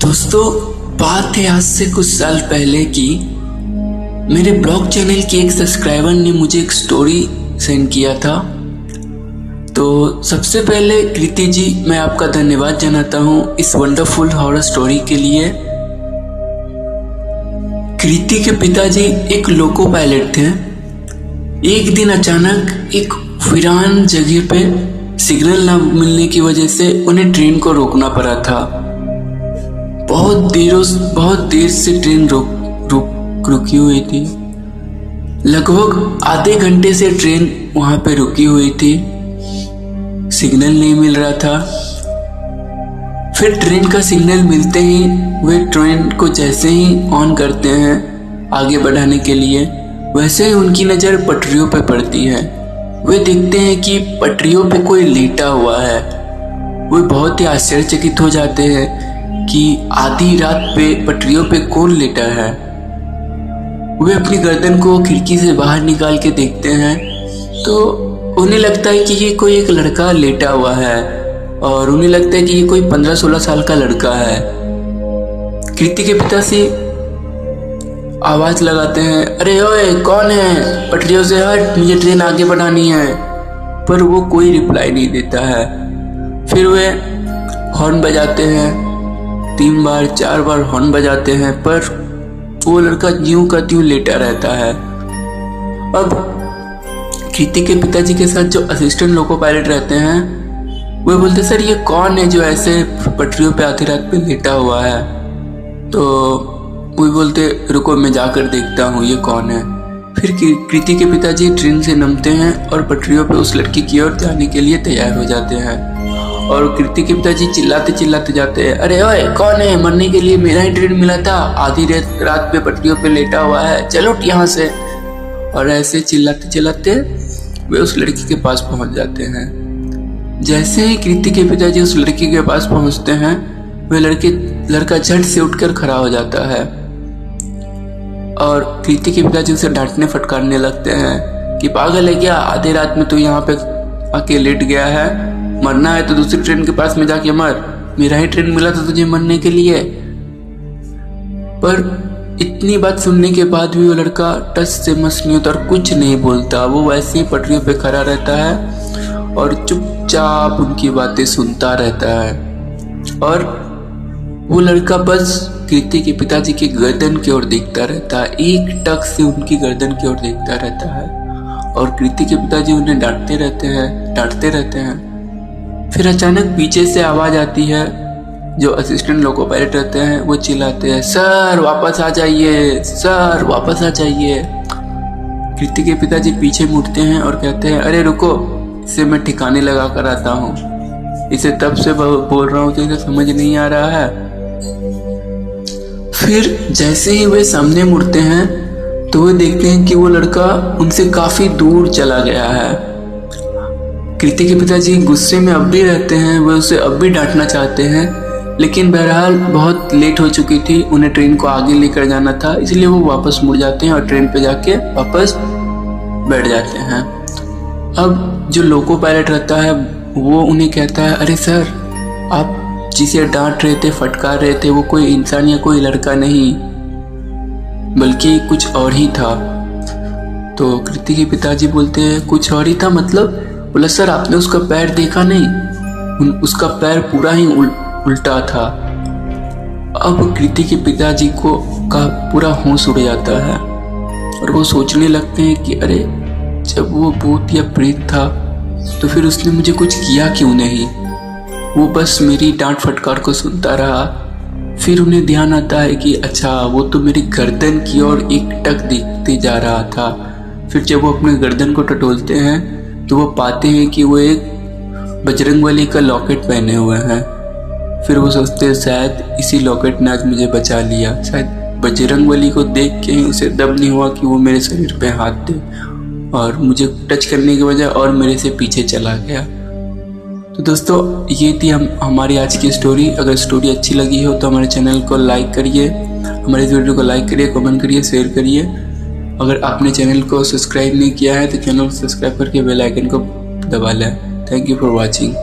दोस्तों, बात है आज से कुछ साल पहले की। मेरे ब्लॉग चैनल के एक सब्सक्राइबर ने मुझे एक स्टोरी सेंड किया था। तो सबसे पहले कृति जी, मैं आपका धन्यवाद जनाता हूँ इस वंडरफुल हॉरर स्टोरी के लिए। कृति के पिताजी एक लोको पायलट थे। एक दिन अचानक एक वीरान जगह पे सिग्नल ना मिलने की वजह से उन्हें ट्रेन को रोकना पड़ा था। बहुत देर से ट्रेन रुकी हुई थी। लगभग आधे घंटे से ट्रेन वहां पे रुकी हुई थी। सिग्नल नहीं मिल रहा था। फिर ट्रेन का सिग्नल मिलते ही वे ट्रेन को जैसे ही ऑन करते हैं आगे बढ़ाने के लिए, वैसे ही उनकी नज़र पटरियों पे पड़ती है। वे देखते हैं कि पटरियों पे कोई लेटा हुआ है। वे बहुत ही आश्चर्यचकित हो जाते हैं कि आधी रात पे पटरियों पे कौन लेटा है। वे अपनी गर्दन को खिड़की से बाहर निकाल के देखते हैं तो उन्हें लगता है कि ये कोई एक लड़का लेटा हुआ है और उन्हें लगता है कि ये कोई 15-16 साल का लड़का है। कृति के पिता से आवाज लगाते हैं, अरे ओए कौन है, पटरियों से हट, मुझे ट्रेन आगे बढ़ानी है। पर वो कोई रिप्लाई नहीं देता है। फिर वे हॉर्न बजाते हैं, 3 बार 4 बार हॉर्न बजाते हैं, पर वो लड़का यूं का त्यों लेटा रहता है। अब कृति के पिताजी के साथ जो असिस्टेंट लोको पायलट रहते हैं वो बोलते, सर ये कौन है जो ऐसे पटरियों पे आधी रात पे लेटा हुआ है। तो वो बोलते, रुको मैं जाकर देखता हूँ ये कौन है। फिर कृति के पिताजी ट्रेन से नामते हैं और पटरियों पे उस लड़की की ओर जाने के लिए तैयार हो जाते हैं। और कृति के पिताजी चिल्लाते जाते हैं, अरे ओए कौन है, मरने के लिए मेरा ही ट्रेन मिला था, आधी रात पे पटरियों पे लेटा हुआ है, चलो यहाँ से। और ऐसे चिल्लाते वे उस लड़की के पास पहुंच जाते हैं। जैसे ही कृति के पिताजी उस लड़की के पास पहुंचते हैं वे लड़का झट से उठकर खड़ा हो जाता है और कृति के पिताजी उसे डांटने फटकारने लगते हैं कि पागल है क्या, आधी रात में तू यहाँ पे आके लेट गया है, मरना है तो दूसरी ट्रेन के पास में जाके मर, मेरा ही ट्रेन मिला था तुझे मरने के लिए। पर इतनी बात सुनने के बाद भी वो लड़का टस से मस नहीं होता और कुछ नहीं बोलता। वो वैसे ही पटरियों पे खड़ा रहता है और चुपचाप उनकी बातें सुनता रहता है। और वो लड़का बस कृति के पिताजी की गर्दन की ओर देखता रहता है, एक टक से उनकी गर्दन की ओर देखता रहता है। और कृति के पिताजी उन्हें डांटते रहते हैं। फिर अचानक पीछे से आवाज आती है। जो असिस्टेंट लोको पायलट रहते हैं वो चिल्लाते हैं, सर वापस आ जाइए, सर वापस आ जाइए। कृति के पिताजी पीछे मुड़ते हैं और कहते हैं, अरे रुको, इसे मैं ठिकाने लगा कर आता हूँ, इसे तब से बोल रहा हूँ तो इसे समझ नहीं आ रहा है। फिर जैसे ही वे सामने मुड़ते हैं तो वे देखते हैं कि वो लड़का उनसे काफी दूर चला गया है। कृति के पिताजी गुस्से में अब भी रहते हैं, वे उसे अब भी डांटना चाहते हैं, लेकिन बहरहाल बहुत लेट हो चुकी थी, उन्हें ट्रेन को आगे लेकर जाना था, इसलिए वो वापस मुड़ जाते हैं और ट्रेन पे जाके वापस बैठ जाते हैं। अब जो लोको पायलट रहता है वो उन्हें कहता है, अरे सर, आप जिसे डांट रहे थे, फटकार रहे थे, वो कोई इंसान या कोई लड़का नहीं बल्कि कुछ और ही था। तो कृति के पिताजी बोलते हैं, कुछ और ही था मतलब? बोला, सर आपने उसका पैर देखा नहीं, उसका पैर पूरा ही उल्टा था। अब कृति के पिताजी का पूरा होश उड़ जाता है और वो सोचने लगते हैं कि अरे जब वो भूत या प्रेत था तो फिर उसने मुझे कुछ किया क्यों नहीं, वो बस मेरी डांट फटकार को सुनता रहा। फिर उन्हें ध्यान आता है कि अच्छा, वो तो मेरी गर्दन की ओर एक टक देखते जा रहा था। फिर जब वो अपने गर्दन को टटोलते हैं तो वो पाते हैं कि वो एक बजरंगबली का लॉकेट पहने हुए हैं। फिर वो सोचते हैं शायद इसी लॉकेट ने आज मुझे बचा लिया, शायद बजरंगबली को देख के ही उसे दम नहीं हुआ कि वो मेरे शरीर पे हाथ दे और मुझे टच करने की वजह और मेरे से पीछे चला गया। तो दोस्तों, ये थी हमारी आज की स्टोरी। अगर स्टोरी अच्छी लगी हो तो हमारे चैनल को लाइक करिए, हमारे इस वीडियो को लाइक करिए, कमेंट करिए, शेयर करिए। अगर आपने चैनल को सब्सक्राइब नहीं किया है तो चैनल को सब्सक्राइब करके बेल आइकन को दबा लें। Thank you for watching.